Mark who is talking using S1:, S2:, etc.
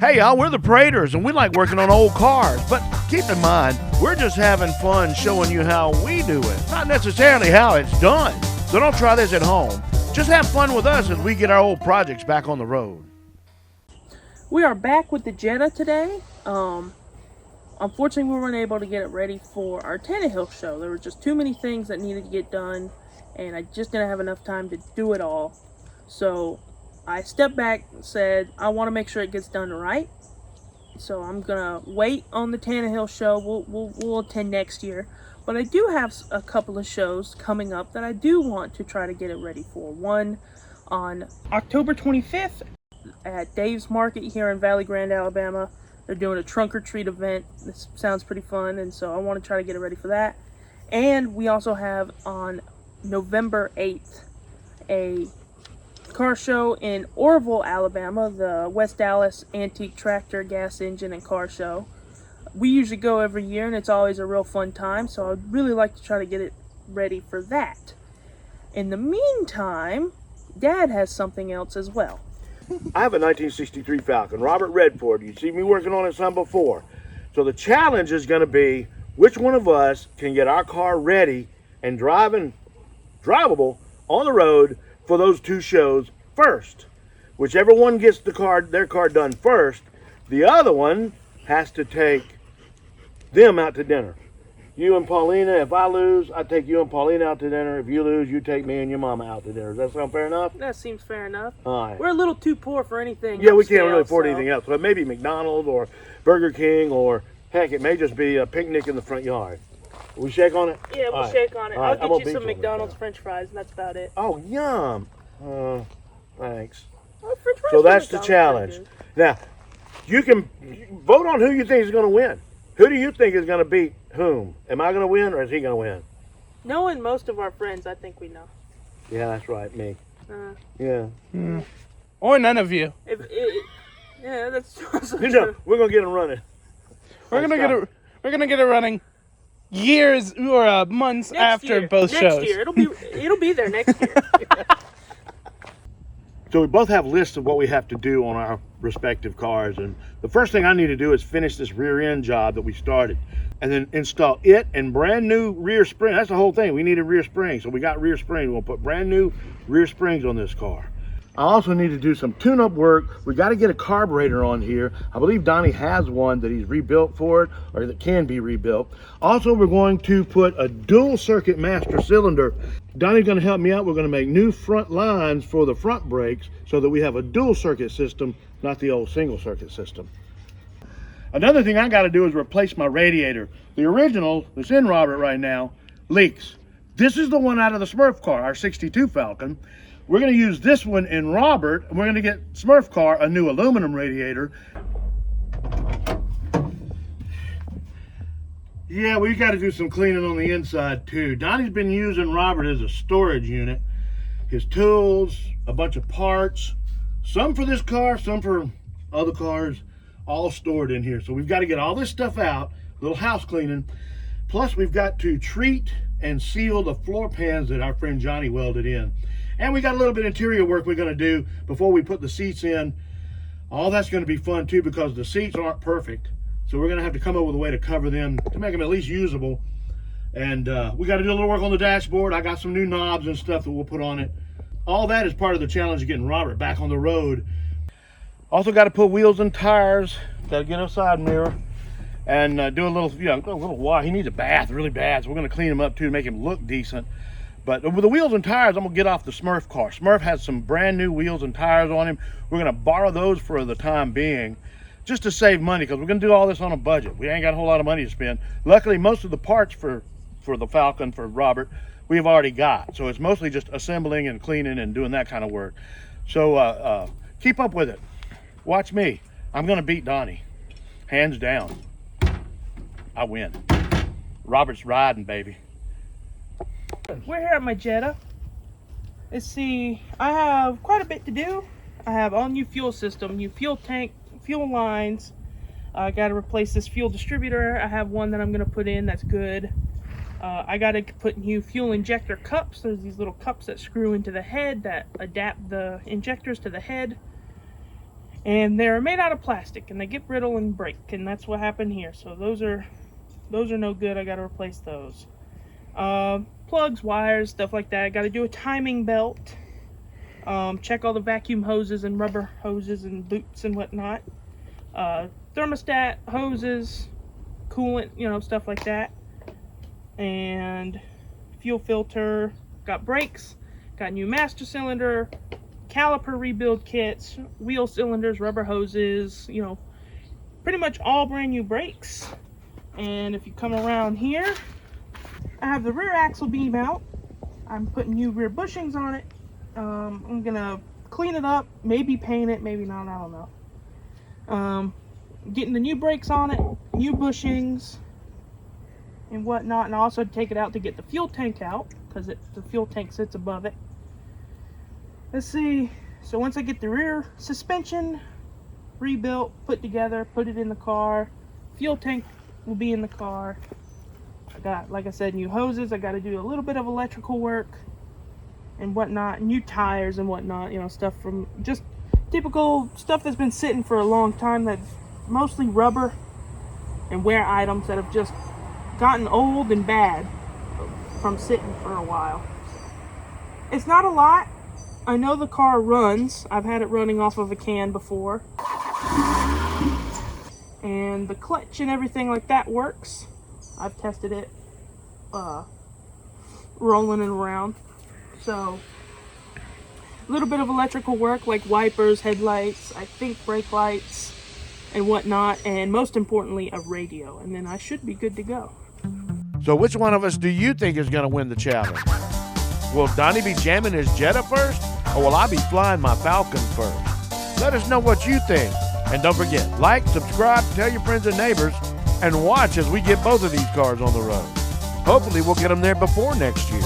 S1: Hey y'all, we're the Praters and we like working on old cars, but keep in mind, we're just having fun showing you how we do it, not necessarily how it's done. So don't try this at home. Just have fun with us as we get our old projects back on the road.
S2: We are back with the Jetta today. Unfortunately, we weren't able to get it ready for our Tannehill show. There were just too many things that needed to get done, and I just didn't have enough time to do it all. So I stepped back and said, I want to make sure it gets done right. So I'm gonna wait on the Tannehill show. We'll attend next year. But I do have a couple of shows coming up that I do want to try to get it ready for. One on October 25th at Dave's Market here in Valley Grande, Alabama. They're doing a trunk or treat event. This sounds pretty fun, and so I want to try to get it ready for that. And we also have on November 8th a car show in Orville, Alabama, the West Dallas Antique Tractor, Gas Engine, and Car Show. We usually go every year, and it's always a real fun time, so I'd really like to try to get it ready for that. In the meantime, Dad has something else as well.
S1: I have a 1963 Falcon, Robert Redford. You see me working on it some before. So the challenge is going to be which one of us can get our car ready and drivable on the road for those two shows first. Whichever one gets their car done first, the other one has to take them out to dinner. You and Paulina, if I lose, I take you and Paulina out to dinner. If you lose, you take me and your mama out to dinner. Does that sound fair enough?
S2: That seems fair enough.
S1: All right.
S2: We're a little too poor for anything.
S1: Yeah, we can't really afford anything else. So maybe McDonald's or Burger King, or heck, it may just be a picnic in the front yard. We shake on it?
S2: Yeah, we'll shake on it.
S1: Right.
S2: I'll get you some McDonald's French fries, and that's about it.
S1: Oh, yum. Thanks.
S2: Well, French fries
S1: So that's the
S2: McDonald's
S1: challenge. Now, you can vote on who you think is going to win. Who do you think is going to beat whom? Am I going to win, or is he going to win?
S2: Knowing most of our friends, I think we know.
S1: Yeah, that's right, me. Yeah.
S3: Or none of you.
S2: Yeah, that's also
S1: You know,
S2: true.
S1: we're going to get him running.
S3: We're gonna get it running years or months after both shows.
S2: Next year, it'll be there next year.
S1: So we both have lists of what we have to do on our respective cars, and the first thing I need to do is finish this rear end job that we started, and then install it and brand new rear spring. That's the whole thing. We needed rear springs, so we got rear springs. We'll put brand new rear springs on this car. I also need to do some tune-up work. We got to get a carburetor on here. I believe Donnie has one that he's rebuilt for it, or that can be rebuilt. Also, we're going to put a dual circuit master cylinder. Donnie's going to help me out. We're going to make new front lines for the front brakes so that we have a dual circuit system, not the old single circuit system. Another thing I got to do is replace my radiator. The original that's in Robert right now leaks. This is the one out of the Smurf car, our 62 Falcon. We're going to use this one in Robert, and we're going to get Smurf car a new aluminum radiator. Yeah, we got to do some cleaning on the inside too. Donnie's been using Robert as a storage unit. His tools, a bunch of parts, some for this car, some for other cars, all stored in here. So we've got to get all this stuff out, a little house cleaning. Plus we've got to treat and seal the floor pans that our friend Johnny welded in. And we got a little bit of interior work we're going to do before we put the seats in. All that's going to be fun too, because the seats aren't perfect. So we're going to have to come up with a way to cover them, to make them at least usable. And we got to do a little work on the dashboard. I got some new knobs and stuff that we'll put on it. All that is part of the challenge of getting Robert back on the road. Also got to put wheels and tires. Got to get a side mirror. And do a little wash. He needs a bath really bad. So we're going to clean him up too to make him look decent. But with the wheels and tires, I'm going to get off the Smurf car. Smurf has some brand new wheels and tires on him. We're going to borrow those for the time being, just to save money, because we're going to do all this on a budget. We ain't got a whole lot of money to spend. Luckily, most of the parts for the Falcon, for Robert, we've already got. So it's mostly just assembling and cleaning and doing that kind of work. So keep up with it. Watch me. I'm going to beat Donnie. Hands down. I win. Robert's riding, baby.
S2: We're here at my Jetta. Let's see, I have quite a bit to do. I have all new fuel system, new fuel tank, fuel lines. I got to replace this fuel distributor. I have one that I'm going to put in that's good. I got to put new fuel injector cups. There's these little cups that screw into the head that adapt the injectors to the head. And they're made out of plastic, and they get brittle and break, and that's what happened here. So those are no good. I got to replace those. Plugs, wires, stuff like that. I got to do a timing belt. Check all the vacuum hoses and rubber hoses and loops and whatnot. Thermostat, hoses, coolant, you know, stuff like that. And fuel filter. Got brakes. Got new master cylinder. Caliper rebuild kits. Wheel cylinders, rubber hoses. You know, pretty much all brand new brakes. And if you come around here, I have the rear axle beam out. I'm putting new rear bushings on it. I'm gonna clean it up, maybe paint it, maybe not, I don't know. Getting the new brakes on it, new bushings and whatnot, and I also take it out to get the fuel tank out because the fuel tank sits above it. Let's see, so once I get the rear suspension rebuilt, put together, put it in the car, fuel tank will be in the car. I got, like I said, new hoses. I got to do a little bit of electrical work and whatnot, new tires and whatnot, you know, stuff from just typical stuff that's been sitting for a long time, that's mostly rubber and wear items that have just gotten old and bad from sitting for a while. It's not a lot. I know the car runs. I've had it running off of a can before. And the clutch and everything like that works. I've tested it rolling it around. So a little bit of electrical work like wipers, headlights, I think brake lights and whatnot, and most importantly a radio, and then I should be good to go.
S1: So which one of us do you think is going to win the challenge? Will Donnie be jamming his Jetta first, or will I be flying my Falcon first? Let us know what you think. And don't forget, like, subscribe, tell your friends and neighbors, and watch as we get both of these cars on the road. Hopefully we'll get them there before next year.